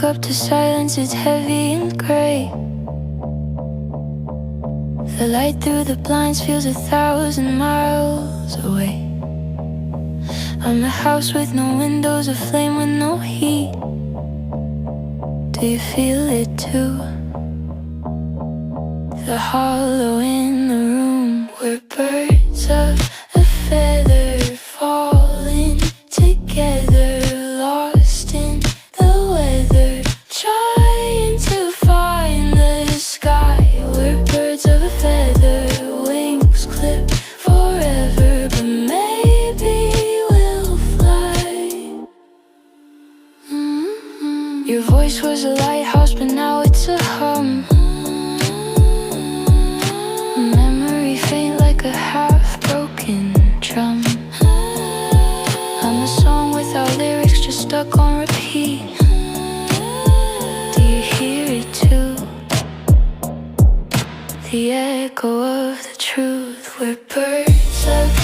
up to silence, it's heavy and gray. The light through the blinds feels 1,000 miles away. I'm a house with no windows, a flame with no heat. Do you feel it too? The hollow in the room. We're birds of a feather falling together, lost in the weather, trying to find the sky. We're birds of a feather, wings clipped forever, but maybe we'll fly. Your voice was a lighthouse, but now it's a hum. Memory faint like a half-broken drum. I'm a song without lyrics, just stuck on repeat. Do you hear it too? The echo of the truth. We're birds of